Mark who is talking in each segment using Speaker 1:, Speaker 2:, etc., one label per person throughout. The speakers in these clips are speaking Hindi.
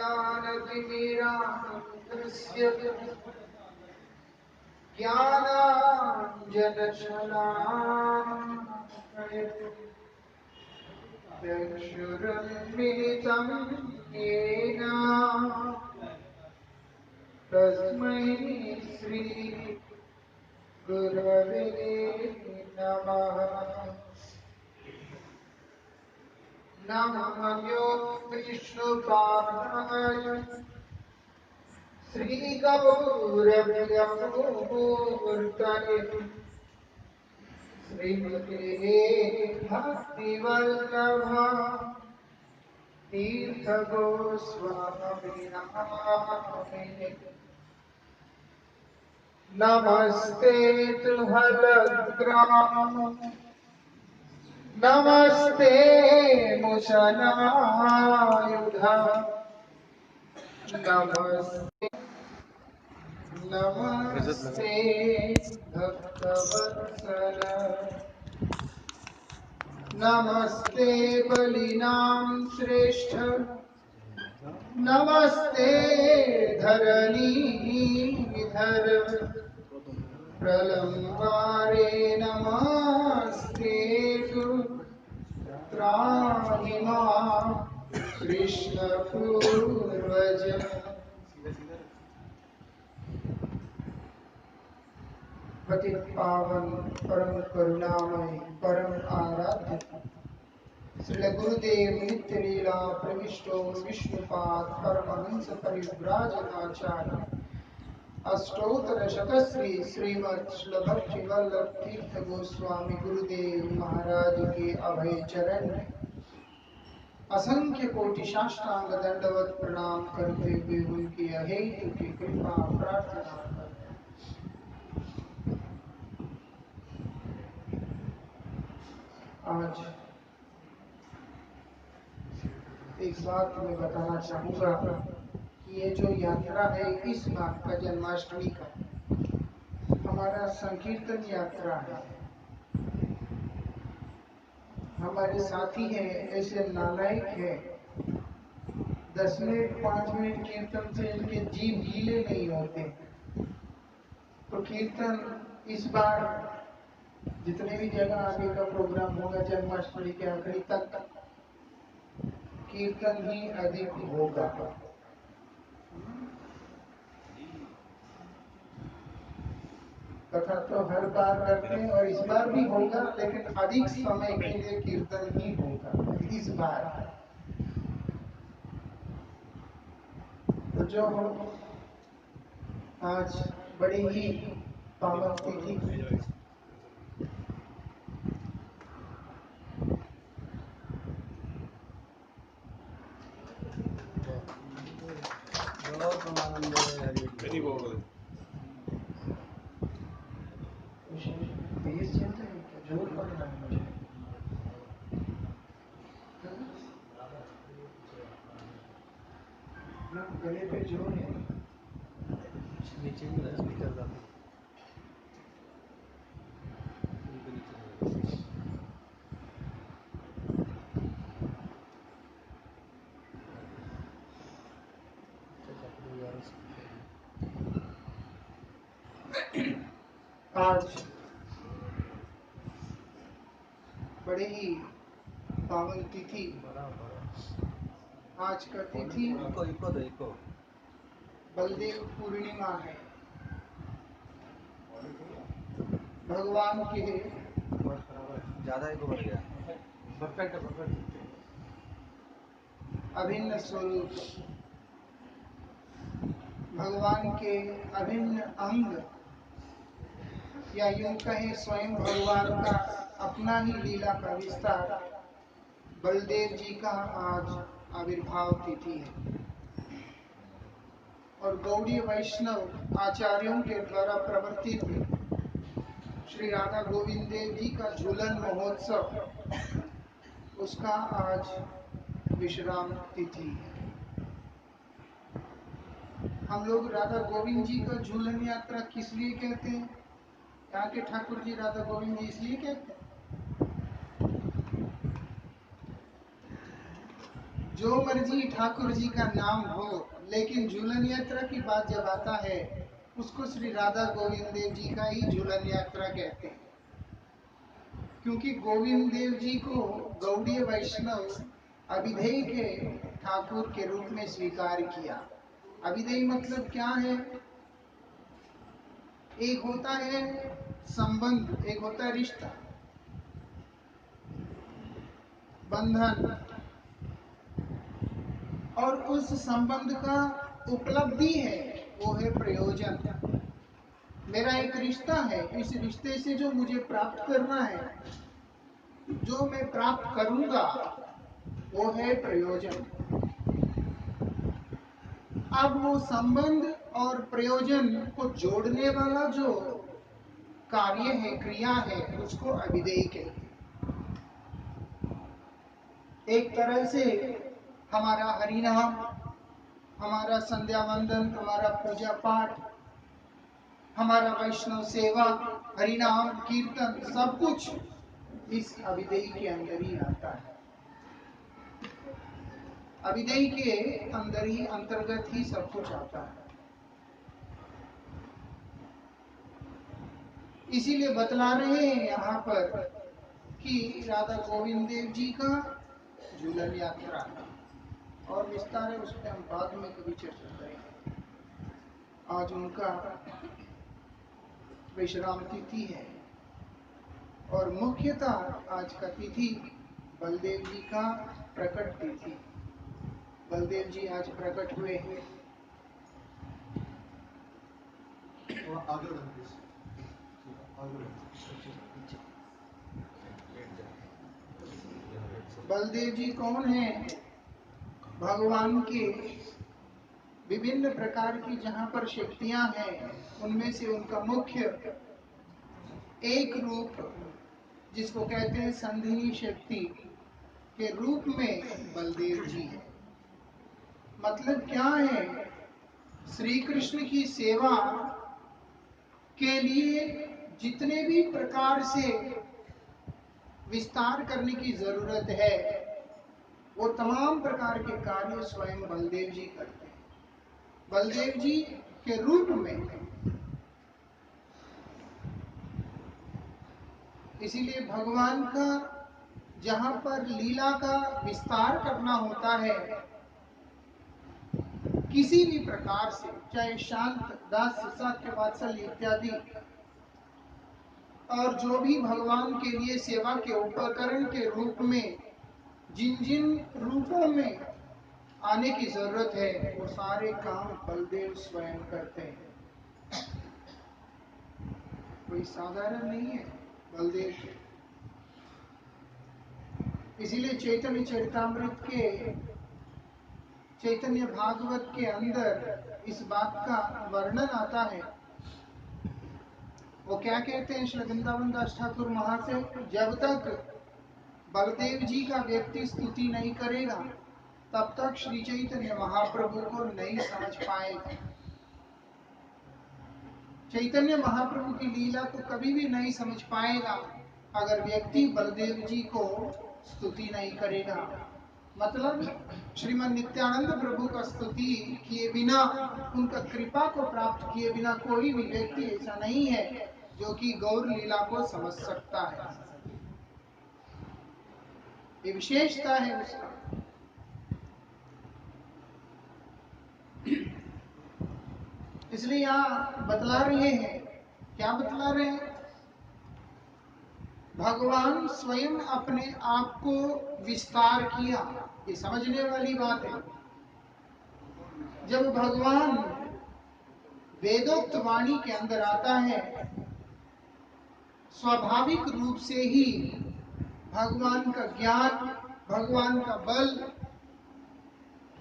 Speaker 1: ज्ञानतिमिरान्धस्य ज्ञानाञ्जनशलाकया चक्षुरुन्मिलितं येन तस्मै श्री गुरवे नमः। नमो विष्णुपादाय श्रीगौरभ्यमूर्तये श्रीमते भक्तिवल्लभा तीर्थगोस्वामिनामिने नमस्ते तुभद्राम नमस्ते मुसलायुधा नमस्ते नमस्ते भक्तवत्सल नमस्ते बलिनां श्रेष्ठ नमस्ते धरणीधर प्रलम्बारे नमस्ते त्राहिमा कृष्ण पूर्वज। पतित पावन परम करुणामय परम आराध्य श्री गुरुदेव नित्य लीला प्रविष्टो विष्णुपाद परमहंस परिव्राजकाचार्य अष्टोत्तर शतश्री श्रीमद श्री भक्ति वल्लभ तीर्थ गोस्वामी गुरुदेव महाराज के अभय चरण में असंख्य कोटि साष्टांग दंडवत प्रणाम करते हुए उनकी अहेतु की कृपा प्रार्थना करते। आज एक बात मैं बताना चाहूंगा कि ये जो यात्रा है इस बार का जन्माष्टमी का हमारा संकीर्तन यात्रा है। हमारे साथी हैं ऐसे नालायक है 10 मिनट 5 मिनट कीर्तन से इनके जीव गीले नहीं होते। तो कीर्तन इस बार जितने भी जगह आगे का प्रोग्राम होगा जन्माष्टमी के आखिरी तक कीर्तन ही अधिक होगा। कथा तो हर बार करते हैं और इस बार भी होगा, लेकिन अधिक समय के लिए कीर्तन ही होगा इस बार। तो जो हम आज बड़ी ही पावन तिथि जोर पड़ रहा है मुझे। गले पे जोर है। नीचे आज बड़े ही पावन तिथि, आज का तिथि बलदेव पूर्णिमा है। भगवान के अभिन्न स्वरूप, भगवान के अभिन्न अंग या यूं कहें स्वयं भगवान का अपना ही लीला का विस्तार बलदेव जी का आज आविर्भाव तिथि है। और गौड़ीय वैष्णव आचार्यों के द्वारा प्रवर्तित श्री राधा गोविंद देव जी का झूलन महोत्सव उसका आज विश्राम तिथि है। हम लोग राधा गोविंद जी का झूलन यात्रा किस लिए कहते हैं? यहाँ के ठाकुर जी राधा गोविंद जी इसलिए कहते हैं जो मर्जी ठाकुर जी का नाम हो लेकिन झूलन यात्रा की बात जब आता है, उसको श्री राधा गोविंद देव जी का ही झूलन यात्रा कहते हैं, क्योंकि गोविंद देव जी को गौड़ीय वैष्णव अभिधेय के ठाकुर के रूप में स्वीकार किया। अभिधेय मतलब क्या है? एक होता है संबंध, एक होता है रिश्ता, बंधन, और उस संबंध का उपलब्धि है वो है प्रयोजन। मेरा एक रिश्ता है, इस रिश्ते से जो मुझे प्राप्त करना है, जो मैं प्राप्त करूंगा, वो है प्रयोजन। अब वो संबंध और प्रयोजन को जोड़ने वाला जो कार्य है, क्रिया है, उसको अभिधेय कहते हैं। एक तरह से हमारा हरिनाम, हमारा संध्या वंदन, हमारा पूजा पाठ, हमारा वैष्णव सेवा, हरिनाम कीर्तन, सब कुछ इस अभिधेय के अंदर ही आता है। अभिधेय के अंदर ही, अंतर्गत ही सब कुछ आता है। इसीलिए बतला रहे हैं यहाँ पर कि राधा गोविंद देव जी का झूलन यात्रा, और विस्तार है उस पर हम बाद में कभी चर्चा करेंगे। आज उनका विश्राम तिथि है, और मुख्यतः आज का तिथि बलदेव जी का प्रकट तिथि। बलदेव जी आज प्रकट हुए हैं। बलदेव जी कौन है? भगवान के विभिन्न प्रकार की जहां पर शक्तियां हैं, उनमें से उनका मुख्य एक रूप, जिसको कहते हैं संधिनी शक्ति के रूप में बलदेव जी है। मतलब क्या है? श्री कृष्ण की सेवा के लिए जितने भी प्रकार से विस्तार करने की जरूरत है, वो तमाम प्रकार के कार्य स्वयं बलदेव जी करते हैं, बलदेव जी के रूप में। इसीलिए भगवान का जहां पर लीला का विस्तार करना होता है, किसी भी प्रकार से, चाहे शांत, दास्य, सात्य, वात्सल्य इत्यादि, और जो भी भगवान के लिए सेवा के उपकरण के रूप में जिन जिन रूपों में आने की जरूरत है, वो सारे काम बलदेव स्वयं करते हैं। कोई साधारण नहीं है बलदेव। इसीलिए चैतन्य चरितामृत के, चैतन्य भागवत के अंदर इस बात का वर्णन आता है। वो क्या कहते हैं श्री वृंदावन दास ठाकुर महाशय? जब तक बलदेव जी का व्यक्ति स्तुति नहीं करेगा, तब तक श्री चैतन्य महाप्रभु को नहीं समझ पाएगा। चैतन्य महाप्रभु की लीला को कभी भी नहीं समझ पाएगा अगर व्यक्ति बलदेव जी को स्तुति नहीं करेगा। मतलब श्रीमद नित्यानंद प्रभु का स्तुति किए बिना, उनका कृपा को प्राप्त किए बिना कोई भी व्यक्ति ऐसा नहीं है जो कि गौर लीला को समझ सकता है। ये विशेषता है उसका। इसलिए यहाँ बतला रहे हैं, क्या बतला रहे हैं? भगवान स्वयं अपने आप को विस्तार किया, ये समझने वाली बात है। जब भगवान वेदोक्त वाणी के अंदर आता है, स्वाभाविक रूप से ही भगवान का ज्ञान, भगवान का बल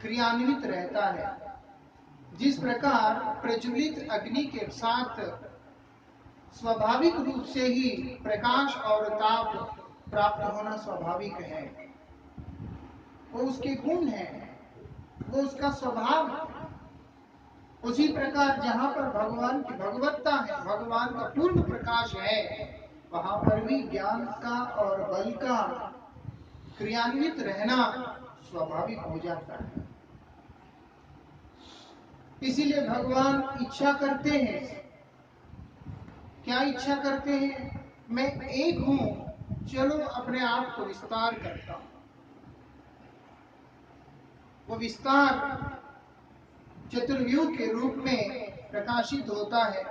Speaker 1: क्रियान्वित रहता है। जिस प्रकार प्रज्वलित अग्नि के साथ स्वाभाविक रूप से ही प्रकाश और ताप प्राप्त होना स्वाभाविक है, वो उसके गुण है, वो उसका स्वभाव है। उसी प्रकार जहां पर भगवान की भगवत्ता है, भगवान का पूर्ण प्रकाश है, वहां पर भी ज्ञान का और बल का क्रियान्वित रहना स्वाभाविक हो जाता है। इसीलिए भगवान इच्छा करते हैं। क्या इच्छा करते हैं? मैं एक हूं, चलो अपने आप को विस्तार करता हूं। वो विस्तार चतुर्व्यूह के रूप में प्रकाशित होता है।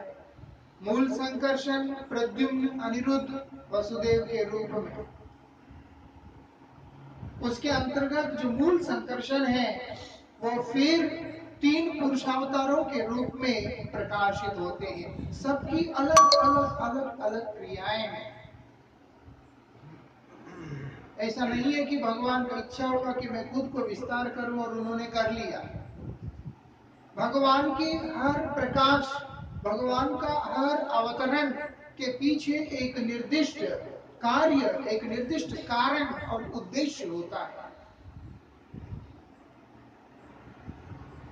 Speaker 1: मूल संकर्षण प्रद्युम्न अनिरुद्ध वसुदेव के रूप में। उसके अंतर्गत जो मूल संकर्षण है वो फिर 3 पुरुषावतारों के रूप में प्रकाशित होते हैं। सबकी अलग अलग अलग अलग क्रियाएं हैं। ऐसा नहीं है कि भगवान को इच्छा होगा कि मैं खुद को विस्तार करूं और उन्होंने कर लिया। भगवान की हर प्रकाश, भगवान का हर अवतरण के पीछे एक निर्दिष्ट कार्य, एक निर्दिष्ट कारण और उद्देश्य होता है।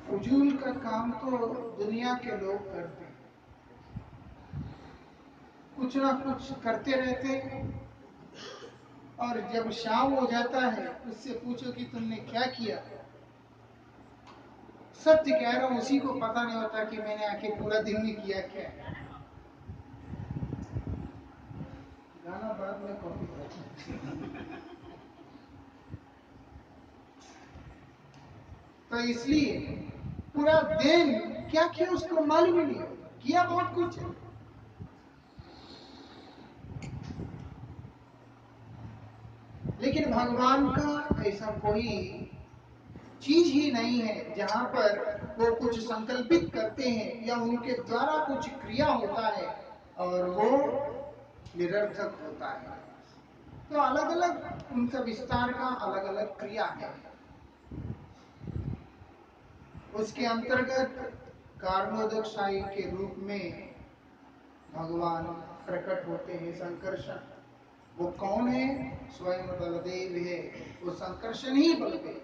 Speaker 1: फजूल का काम तो दुनिया के लोग करते हैं, कुछ ना कुछ करते रहते हैं, और जब शाम हो जाता है उससे पूछो कि तुमने क्या किया। सत्य कह रहा हूं, उसी को पता नहीं होता कि मैंने आखिर पूरा दिन में किया क्या। गाना बाद में कॉपी तो इसलिए पूरा दिन क्या किया उसको मालूम ही नहीं होता। किया बहुत कुछ है, लेकिन भगवान का ऐसा कोई चीज ही नहीं है जहां पर वो कुछ संकल्पित करते हैं या उनके द्वारा कुछ क्रिया होता है और वो निरर्थक होता है। तो अलग अलग उनका विस्तार का अलग अलग क्रिया है। उसके अंतर्गत कारणोदकशाही के रूप में भगवान प्रकट होते हैं। संकर्षण वो कौन है? स्वयं बलदेव है। वो संकर्षण ही बलदेव।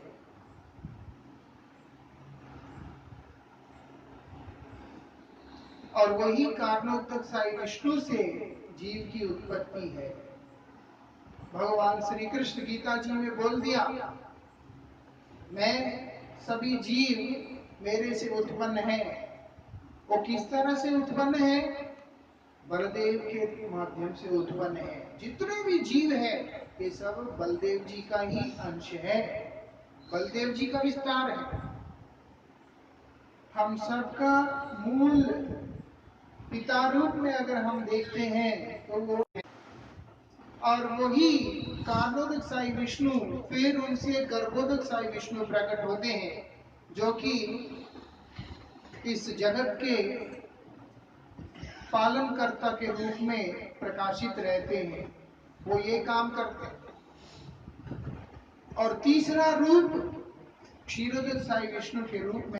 Speaker 1: और वही कारणोदकशाही विष्णु से जीव की उत्पत्ति है। भगवान श्री कृष्ण गीता जी में बोल दिया, मैं सभी जीव मेरे से उत्पन्न है। वो किस तरह से उत्पन्न है? बलदेव के माध्यम से उत्पन्न है। जितने भी जीव है ये सब बलदेव जी का ही अंश है, बलदेव जी का विस्तार है। हम सबका मूल पिता रूप में अगर हम देखते हैं तो वो, और वही कारणोदकशाही विष्णु फिर उनसे गर्भोदकशाही विष्णु प्रकट होते हैं, जो कि इस जगत के पालनकर्ता के रूप में प्रकाशित रहते हैं। वो ये काम करते हैं। और तीसरा रूप क्षीरोदकशाही विष्णु के रूप में